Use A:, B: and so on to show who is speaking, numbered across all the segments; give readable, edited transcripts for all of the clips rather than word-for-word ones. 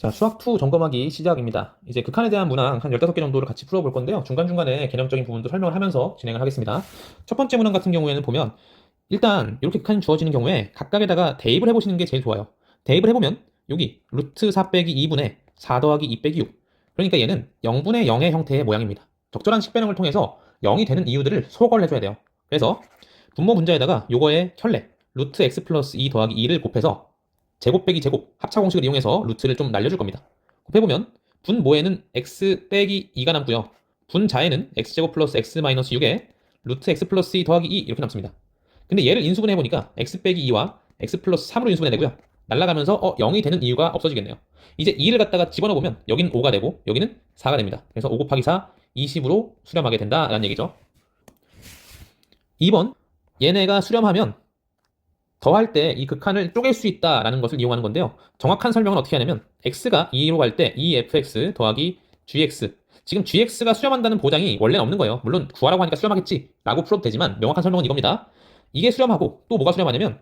A: 자, 수학2 점검하기 시작입니다. 이제 극한에 대한 문항 한 15개 정도를 같이 풀어볼 건데요. 중간중간에 개념적인 부분도 설명을 하면서 진행을 하겠습니다. 첫 번째 문항 같은 경우에는 보면 일단 이렇게 극한이 주어지는 경우에 각각에다가 대입을 해보시는 게 제일 좋아요. 대입을 해보면 여기 루트 4 빼기 2분의 4 더하기 2 빼기 6. 그러니까 얘는 0분의 0의 형태의 모양입니다. 적절한 식변형을 통해서 0이 되는 이유들을 소거를 해줘야 돼요. 그래서 분모 분자에다가 요거의 혈례 루트 x 플러스 2 더하기 2를 곱해서 제곱 빼기 제곱 합차 공식을 이용해서 루트를 좀 날려줄 겁니다. 곱해보면 분모에는 x 빼기 2가 남고요. 분자에는 x제곱 플러스 x 마이너스 6에 루트 x 플러스 2 더하기 2 이렇게 남습니다. 근데 얘를 인수분해 해보니까 x 빼기 2와 x 플러스 3으로 인수분해 되고요. 날라가면서 0이 되는 이유가 없어지겠네요. 이제 2를 갖다가 집어넣으면 여기는 5가 되고 여기는 4가 됩니다. 그래서 5 곱하기 4, 20으로 수렴하게 된다라는 얘기죠. 2번 얘네가 수렴하면 더할 때 이 극한을 쪼갤 수 있다라는 것을 이용하는 건데요. 정확한 설명은 어떻게 하냐면 x가 2로 갈 때 2fx 더하기 gx. 지금 gx가 수렴한다는 보장이 원래는 없는 거예요. 물론 구하라고 하니까 수렴하겠지 라고 풀어도 되지만 명확한 설명은 이겁니다. 이게 수렴하고 또 뭐가 수렴하냐면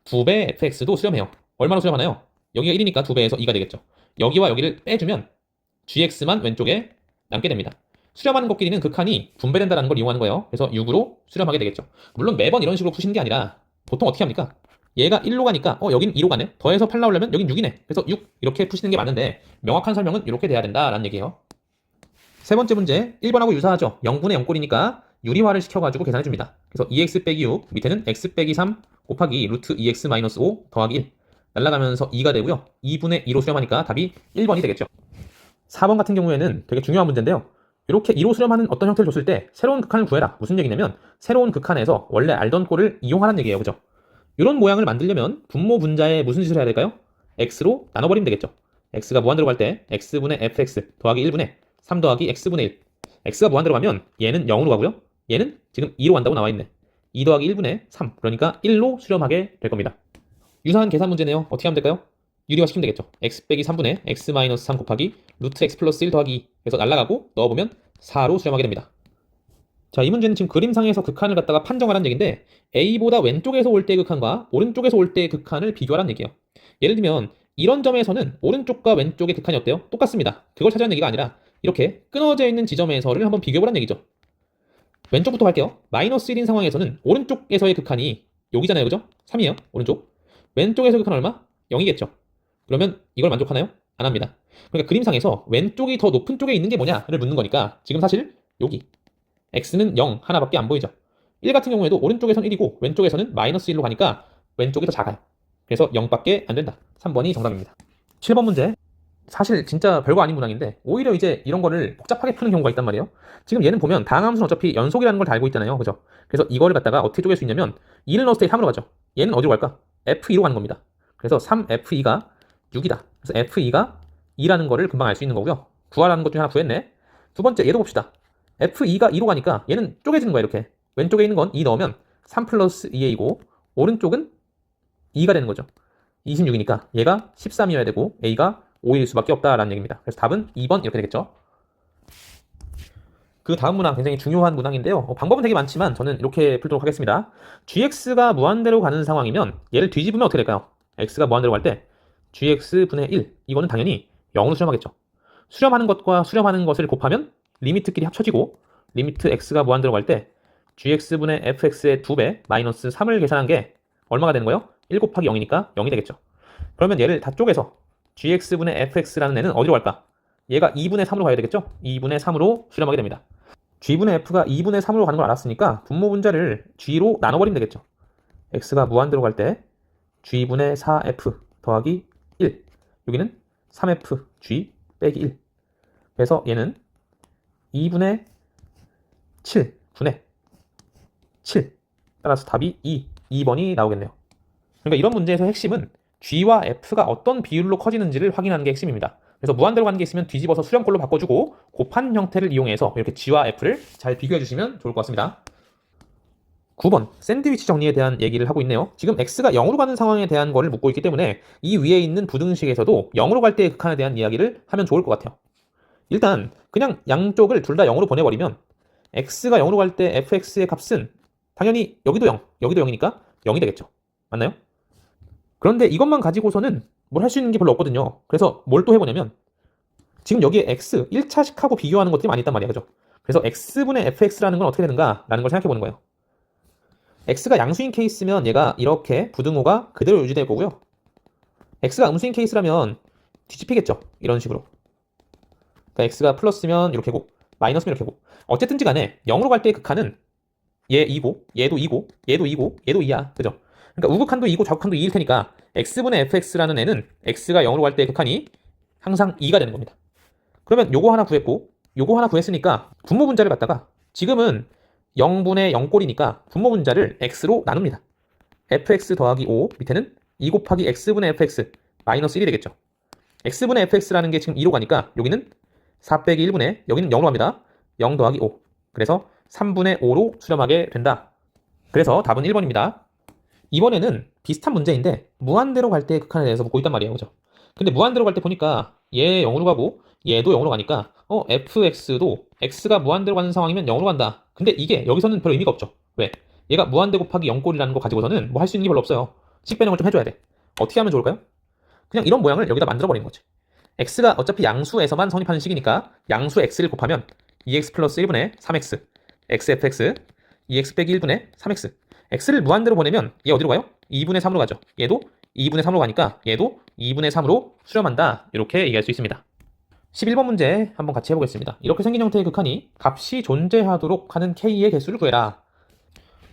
A: 2배 fx도 수렴해요. 얼마로 수렴하나요? 여기가 1이니까 2배에서 2가 되겠죠. 여기와 여기를 빼주면 gx만 왼쪽에 남게 됩니다. 수렴하는 것끼리는 극한이 분배된다는 걸 이용하는 거예요. 그래서 6으로 수렴하게 되겠죠. 물론 매번 이런 식으로 푸시는 게 아니라 보통 어떻게 합니까? 얘가 1로 가니까 여긴 2로 가네. 더해서 8 나오려면 여긴 6이네. 그래서 6 이렇게 푸시는 게 맞는데 명확한 설명은 이렇게 돼야 된다라는 얘기예요. 세 번째 문제 1번하고 유사하죠. 0분의 0꼴이니까 유리화를 시켜가지고 계산해줍니다. 그래서 2x 빼기 6 밑에는 x 빼기 3 곱하기 루트 2x 마이너스 5 더하기 1 날라가면서 2가 되고요. 2분의 2로 수렴하니까 답이 1번이 되겠죠. 4번 같은 경우에는 되게 중요한 문제인데요. 이렇게 2로 수렴하는 어떤 형태를 줬을 때 새로운 극한을 구해라. 무슨 얘기냐면 새로운 극한에서 원래 알던 꼴을 이용하라는 얘기예요. 그죠? 이런 모양을 만들려면 분모 분자에 무슨 짓을 해야 될까요? x로 나눠버리면 되겠죠. x가 무한대로 갈 때 x분의 fx 더하기 1분의 3 더하기 x분의 1. x가 무한대로 가면 얘는 0으로 가고요. 얘는 지금 2로 간다고 나와있네. 2 더하기 1분의 3. 그러니까 1로 수렴하게 될 겁니다. 유사한 계산 문제네요. 어떻게 하면 될까요? 유리화 시키면 되겠죠. x 빼기 3분의 x 마이너스 3 곱하기 루트 x 플러스 1 더하기 2. 그래서 날라가고 넣어보면 4로 수렴하게 됩니다. 자, 이 문제는 지금 그림상에서 극한을 갖다가 판정하라는 얘기인데 A보다 왼쪽에서 올 때의 극한과 오른쪽에서 올 때의 극한을 비교하라는 얘기예요. 예를 들면 이런 점에서는 오른쪽과 왼쪽의 극한이 어때요? 똑같습니다. 그걸 찾아라는 얘기가 아니라 이렇게 끊어져 있는 지점에서를 한번 비교해보라는 얘기죠. 왼쪽부터 할게요. 마이너스 1인 상황에서는 오른쪽에서의 극한이 여기잖아요. 그죠? 3이에요. 오른쪽. 왼쪽에서의 극한 얼마? 0이겠죠. 그러면 이걸 만족하나요? 안 합니다. 그러니까 그림상에서 왼쪽이 더 높은 쪽에 있는 게 뭐냐를 묻는 거니까 지금 사실 여기 x는 0 하나밖에 안 보이죠. 1 같은 경우에도 오른쪽에서는 1이고 왼쪽에서는 마이너스 1로 가니까 왼쪽이 더 작아요. 그래서 0밖에 안 된다. 3번이 정답입니다. 7번 문제. 사실 진짜 별거 아닌 문항인데 오히려 이제 이런 거를 복잡하게 푸는 경우가 있단 말이에요. 지금 얘는 보면 다항함수는 어차피 연속이라는 걸 다 알고 있잖아요. 그죠? 그래서 이거를 갖다가 어떻게 쪼갤 수 있냐면 2를 넣었을 때 3으로 가죠. 얘는 어디로 갈까? F2로 가는 겁니다. 그래서 3F2가 6이다. 그래서 F2가 2라는 거를 금방 알 수 있는 거고요. 구하라는 것 중에 하나 구했네. 두 번째 얘도 봅시다. F2가 2로 가니까 얘는 쪼개지는 거야. 이렇게 왼쪽에 있는 건 2 넣으면 3 플러스 2a이고 오른쪽은 2가 되는 거죠. 26이니까 얘가 13이어야 되고 a가 5일 수밖에 없다라는 얘기입니다. 그래서 답은 2번 이렇게 되겠죠. 그 다음 문항 굉장히 중요한 문항인데요. 방법은 되게 많지만 저는 이렇게 풀도록 하겠습니다. gx가 무한대로 가는 상황이면 얘를 뒤집으면 어떻게 될까요? x가 무한대로 갈 때 gx분의 1 이거는 당연히 0으로 수렴하겠죠. 수렴하는 것과 수렴하는 것을 곱하면 리미트끼리 합쳐지고 리미트 x가 무한대로 갈 때 gx분의 fx의 2배 마이너스 3을 계산한 게 얼마가 되는 거예요? 1 곱하기 0이니까 0이 되겠죠. 그러면 얘를 다 쪼개서 gx분의 fx라는 애는 어디로 갈까? 얘가 2분의 3으로 가야 되겠죠? 2분의 3으로 수렴하게 됩니다. g분의 f가 2분의 3으로 가는 걸 알았으니까 분모 분자를 g로 나눠버리면 되겠죠. x가 무한대로 갈 때 g분의 4f 더하기 1 여기는 3f g 빼기 1 그래서 얘는 2분의 7 분의 7 따라서 답이 2번이 나오겠네요. 그러니까 이런 문제에서 핵심은 g와 f가 어떤 비율로 커지는지를 확인하는 게 핵심입니다. 그래서 무한대로 가는 게 있으면 뒤집어서 수렴꼴로 바꿔주고 곱한 형태를 이용해서 이렇게 g와 f를 잘 비교해 주시면 좋을 것 같습니다. 9번 샌드위치 정리에 대한 얘기를 하고 있네요. 지금 x가 0으로 가는 상황에 대한 거를 묻고 있기 때문에 이 위에 있는 부등식에서도 0으로 갈 때의 극한에 대한 이야기를 하면 좋을 것 같아요. 일단 그냥 양쪽을 둘 다 0으로 보내버리면 x가 0으로 갈 때 fx의 값은 당연히 여기도 0, 여기도 0이니까 0이 되겠죠. 맞나요? 그런데 이것만 가지고서는 뭘 할 수 있는 게 별로 없거든요. 그래서 뭘 또 해보냐면 지금 여기에 x 1차식하고 비교하는 것들이 많이 있단 말이야. 그죠? 그래서 x분의 fx라는 건 어떻게 되는가라는 걸 생각해 보는 거예요. x가 양수인 케이스면 얘가 이렇게 부등호가 그대로 유지될 거고요. x가 음수인 케이스라면 뒤집히겠죠. 이런 식으로. 그러니까 x가 플러스면 이렇게고 마이너스면 이렇게고. 어쨌든지 간에 0으로 갈 때의 극한은 얘 2고 얘도 2고 얘도 2고 얘도 2야. 그죠? 그러니까 우극한도 2고 좌극한도 2일 테니까 x분의 fx라는 애는 x가 0으로 갈 때의 극한이 항상 2가 되는 겁니다. 그러면 요거 하나 구했고 요거 하나 구했으니까 분모 분자를 갖다가 지금은 0분의 0꼴이니까 분모 분자를 x로 나눕니다. fx 더하기 5 밑에는 2 곱하기 x분의 fx 마이너스 1이 되겠죠. x분의 fx라는 게 지금 2로 가니까 여기는 4 빼기 1분의 여기는 0으로 갑니다. 0 더하기 5 그래서 3분의 5로 수렴하게 된다. 그래서 답은 1번입니다. 이번에는 비슷한 문제인데 무한대로 갈 때 극한에 대해서 묻고 있단 말이에요. 그죠? 근데 무한대로 갈 때 보니까 얘 0으로 가고 얘도 0으로 가니까 fx도 x가 무한대로 가는 상황이면 0으로 간다. 근데 이게 여기서는 별 의미가 없죠. 왜? 얘가 무한대 곱하기 0꼴이라는 거 가지고서는 뭐 할 수 있는 게 별로 없어요. 식변형을 좀 해줘야 돼. 어떻게 하면 좋을까요? 그냥 이런 모양을 여기다 만들어버리는 거지. x가 어차피 양수에서만 성립하는 식이니까 양수 x를 곱하면 2x 플러스 1분의 3x xfx 2x 빼기 1분의 3x x를 무한대로 보내면 얘 어디로 가요? 2분의 3으로 가죠. 얘도 2분의 3으로 가니까 얘도 2분의 3으로 수렴한다. 이렇게 얘기할 수 있습니다. 11번 문제 한번 같이 해보겠습니다. 이렇게 생긴 형태의 극한이 값이 존재하도록 하는 k의 개수를 구해라.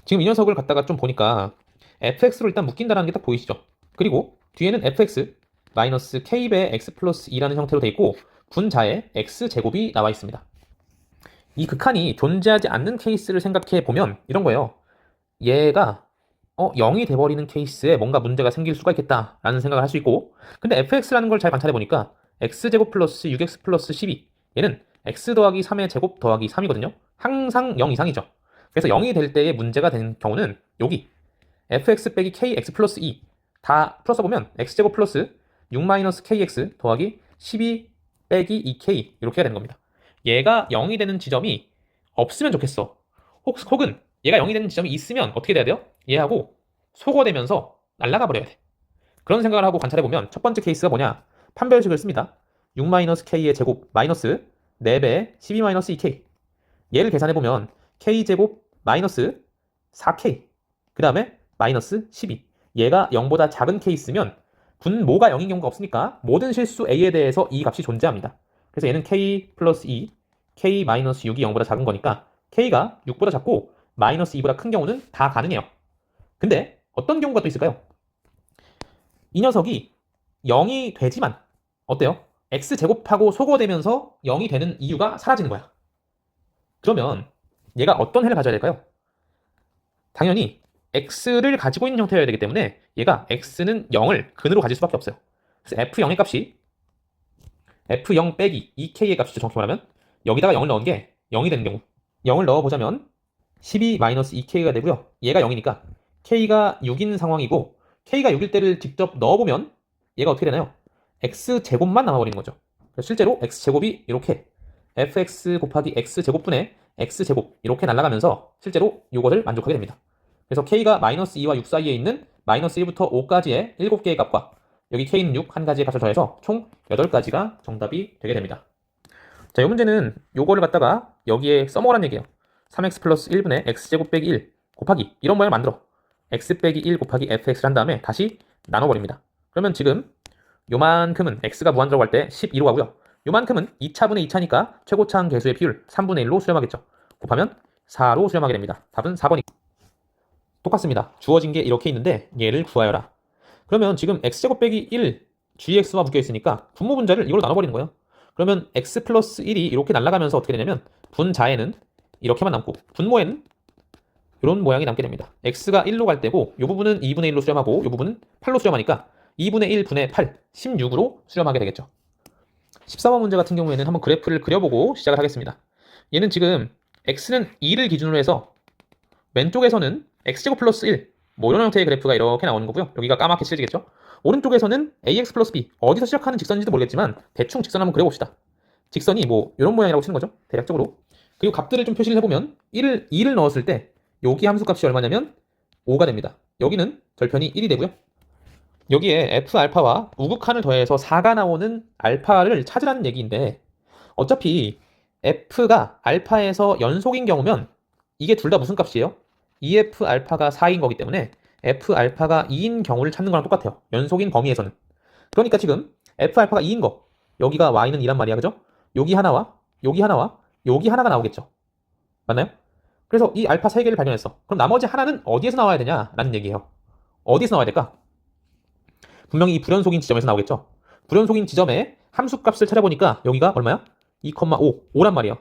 A: 지금 이 녀석을 갖다가 좀 보니까 fx로 일단 묶인다는 게 딱 보이시죠? 그리고 뒤에는 fx 마이너스 k배 x 플러스 2라는 형태로 되어 있고 분자에 x제곱이 나와 있습니다. 이 극한이 존재하지 않는 케이스를 생각해 보면 이런 거예요. 얘가 0이 돼버리는 케이스에 뭔가 문제가 생길 수가 있겠다라는 생각을 할 수 있고 근데 fx라는 걸 잘 관찰해 보니까 x제곱 플러스 6x 플러스 12 얘는 x 더하기 3의 제곱 더하기 3이거든요. 항상 0 이상이죠. 그래서 0이 될 때의 문제가 되는 경우는 여기 fx 빼기 kx 플러스 2 다 풀어서 보면 x제곱 플러스 6 마이너스 kx 더하기 12 빼기 2k 이렇게 되는 겁니다. 얘가 0이 되는 지점이 없으면 좋겠어. 혹은 얘가 0이 되는 지점이 있으면 어떻게 돼야 돼요? 얘하고 소거되면서 날아가 버려야 돼. 그런 생각을 하고 관찰해보면 첫 번째 케이스가 뭐냐? 판별식을 씁니다. 6-k의 제곱 마이너스 4배 12-2k 얘를 계산해보면 k제곱 마이너스 4k 그 다음에 마이너스 12 얘가 0보다 작은 케이스면 분모가 0인 경우가 없으니까 모든 실수 a에 대해서 이 값이 존재합니다. 그래서 얘는 k 플러스 2 k 마이너스 6이 0보다 작은 거니까 k가 6보다 작고 마이너스 2보다 큰 경우는 다 가능해요. 근데 어떤 경우가 또 있을까요? 이 녀석이 0이 되지만 어때요? x제곱하고 소거되면서 0이 되는 이유가 사라지는 거야. 그러면 얘가 어떤 해를 가져야 될까요? 당연히 x를 가지고 있는 형태여야 되기 때문에 얘가 x는 0을 근으로 가질 수밖에 없어요. 그래서 f0의 값이 f0 빼기 2k의 값이죠. 정확히 말하면 여기다가 0을 넣은 게 0이 되는 경우 0을 넣어보자면 12-2k가 되고요. 얘가 0이니까 k가 6인 상황이고 k가 6일 때를 직접 넣어보면 얘가 어떻게 되나요? x제곱만 남아버리는 거죠. 실제로 x제곱이 이렇게 fx 곱하기 x제곱분의 x제곱 이렇게 날아가면서 실제로 이것을 만족하게 됩니다. 그래서 k가 마이너스 2와 6 사이에 있는 마이너스 1부터 5까지의 7개의 값과 여기 k는 6 한 가지의 값을 더해서 총 8가지가 정답이 되게 됩니다. 자, 이 문제는 요거를 갖다가 여기에 써먹으란 얘기예요. 3x 플러스 1분의 x제곱 빼기 1 곱하기 이런 모양을 만들어 x 빼기 1 곱하기 fx를 한 다음에 다시 나눠버립니다. 그러면 지금 요만큼은 x가 무한대로 갈 때 12로 가고요. 요만큼은 2차분의 2차니까 최고차항 계수의 비율 3분의 1로 수렴하겠죠. 곱하면 4로 수렴하게 됩니다. 답은 4번이 똑같습니다. 주어진 게 이렇게 있는데 얘를 구하여라. 그러면 지금 x제곱 빼기 1 gx와 묶여 있으니까 분모 분자를 이걸로 나눠버리는 거예요. 그러면 x 플러스 1이 이렇게 날아가면서 어떻게 되냐면 분자에는 이렇게만 남고 분모에는 이런 모양이 남게 됩니다. x가 1로 갈 때고 이 부분은 2분의 1로 수렴하고 이 부분은 8로 수렴하니까 2분의 1 분의 8, 16으로 수렴하게 되겠죠. 14번 문제 같은 경우에는 한번 그래프를 그려보고 시작을 하겠습니다. 얘는 지금 x는 2를 기준으로 해서 왼쪽에서는 x제곱 플러스 1, 뭐 이런 형태의 그래프가 이렇게 나오는 거고요. 여기가 까맣게 칠해지겠죠. 오른쪽에서는 ax 플러스 b, 어디서 시작하는 직선인지도 모르겠지만 대충 직선 한번 그려봅시다. 직선이 뭐 이런 모양이라고 치는 거죠. 대략적으로. 그리고 값들을 좀 표시를 해보면 2를 넣었을 때 여기 함수값이 얼마냐면 5가 됩니다. 여기는 절편이 1이 되고요. 여기에 F알파와 우극한을 더해서 4가 나오는 알파를 찾으라는 얘기인데 어차피 F가 알파에서 연속인 경우면 이게 둘 다 무슨 값이에요? EF 알파가 4인 거기 때문에 F 알파가 2인 경우를 찾는 거랑 똑같아요. 연속인 범위에서는. 그러니까 지금 F 알파가 2인 거 여기가 Y는 2란 말이야. 그죠? 여기 하나와 여기 하나와 여기 하나가 나오겠죠. 맞나요? 그래서 이 알파 3개를 발견했어. 그럼 나머지 하나는 어디에서 나와야 되냐라는 얘기예요. 어디에서 나와야 될까? 분명히 이 불연속인 지점에서 나오겠죠. 불연속인 지점에 함수값을 찾아보니까 여기가 얼마야? 2,5, 5란 말이에요.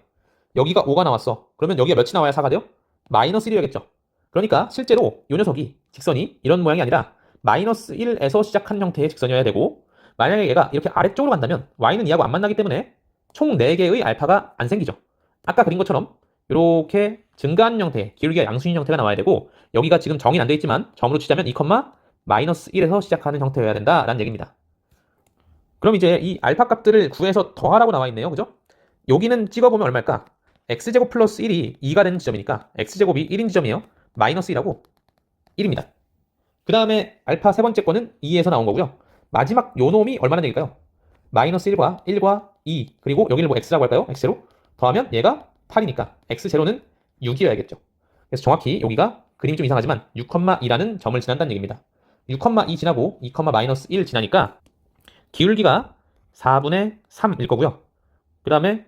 A: 여기가 5가 나왔어. 그러면 여기가 몇이 나와야 4가 돼요? 마이너스 1이어야겠죠. 그러니까 실제로 이 녀석이 직선이 이런 모양이 아니라 마이너스 1에서 시작하는 형태의 직선이어야 되고 만약에 얘가 이렇게 아래쪽으로 간다면 y는 2하고 안 만나기 때문에 총 4개의 알파가 안 생기죠. 아까 그린 것처럼 이렇게 증가하는 형태, 기울기가 양수인 형태가 나와야 되고 여기가 지금 정의는 안 돼 있지만 점으로 치자면 2, 마이너스 1에서 시작하는 형태여야 된다라는 얘기입니다. 그럼 이제 이 알파 값들을 구해서 더하라고 나와 있네요. 그죠? 여기는 찍어보면 얼마일까? x제곱 플러스 1이 2가 되는 지점이니까 x제곱이 1인 지점이에요. 마이너스 1하고 1입니다. 그 다음에 알파 세 번째 거는 2에서 나온 거고요. 마지막 요 놈이 얼마나 얘기일까요? 마이너스 1과 2 그리고 여기를 뭐 x라고 할까요? x제로 더하면 얘가 8이니까 x제로는 6이어야겠죠. 그래서 정확히 여기가 그림이 좀 이상하지만 6,2라는 점을 지난다는 얘기입니다. 6,2 지나고 2, 마이너스 1 지나니까 기울기가 4분의 3일 거고요. 그 다음에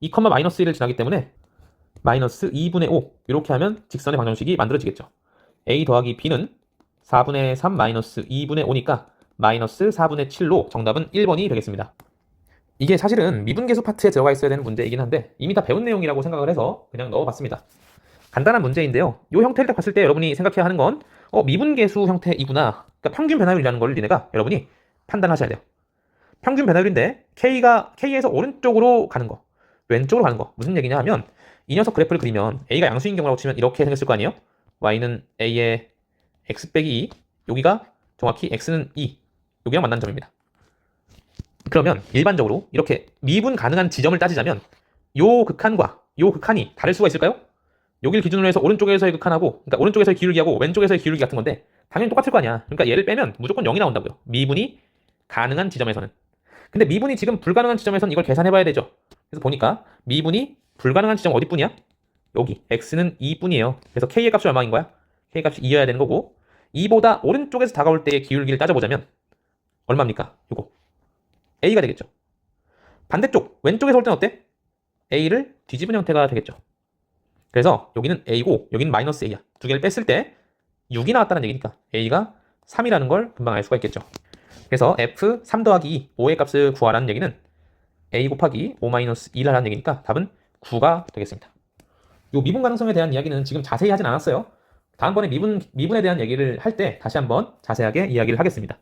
A: 2, 마이너스 1을 지나기 때문에 마이너스 2분의 5 이렇게 하면 직선의 방정식이 만들어지겠죠. a 더하기 b는 4분의 3 마이너스 2분의 5니까 마이너스 4분의 7로 정답은 1번이 되겠습니다. 이게 사실은 미분계수 파트에 들어가 있어야 되는 문제이긴 한데 이미 다 배운 내용이라고 생각을 해서 그냥 넣어봤습니다. 간단한 문제인데요. 이 형태를 딱 봤을 때 여러분이 생각해야 하는 건 미분계수 형태이구나. 그러니까 평균 변화율이라는 걸 니네가 여러분이 판단하셔야 돼요. 평균 변화율인데 K에서 오른쪽으로 가는 거, 왼쪽으로 가는 거 무슨 얘기냐 하면 이 녀석 그래프를 그리면 A가 양수인 경우라고 치면 이렇게 생겼을 거 아니에요? Y는 A의 X 빼기 2, 여기가 정확히 X는 2, 여기랑 만난 점입니다. 그러면 일반적으로 이렇게 미분 가능한 지점을 따지자면 요 극한과 요 극한이 다를 수가 있을까요? 여기를 기준으로 해서 오른쪽에서의 극한하고 그러니까 오른쪽에서의 기울기하고 왼쪽에서의 기울기 같은 건데 당연히 똑같을 거 아니야. 그러니까 얘를 빼면 무조건 0이 나온다고요. 미분이 가능한 지점에서는. 근데 미분이 지금 불가능한 지점에서는 이걸 계산해봐야 되죠. 그래서 보니까 미분이 불가능한 지점 어디뿐이야? 여기 x는 2뿐이에요. 그래서 k의 값이 얼마인 거야? k 값이 2여야 되는 거고 2보다 오른쪽에서 다가올 때의 기울기를 따져보자면 얼마입니까? 요거 a가 되겠죠. 반대쪽 왼쪽에서 올 때는 어때? a를 뒤집은 형태가 되겠죠. 그래서 여기는 a고 여기는 마이너스 a야. 두 개를 뺐을 때 6이 나왔다는 얘기니까 a가 3이라는 걸 금방 알 수가 있겠죠. 그래서 f 3 더하기 2, 5의 값을 구하라는 얘기는 a 곱하기 5 마이너스 2라는 얘기니까 답은 9가 되겠습니다. 이 미분 가능성에 대한 이야기는 지금 자세히 하진 않았어요. 다음번에 미분에 대한 얘기를 할 때 다시 한번 자세하게 이야기를 하겠습니다.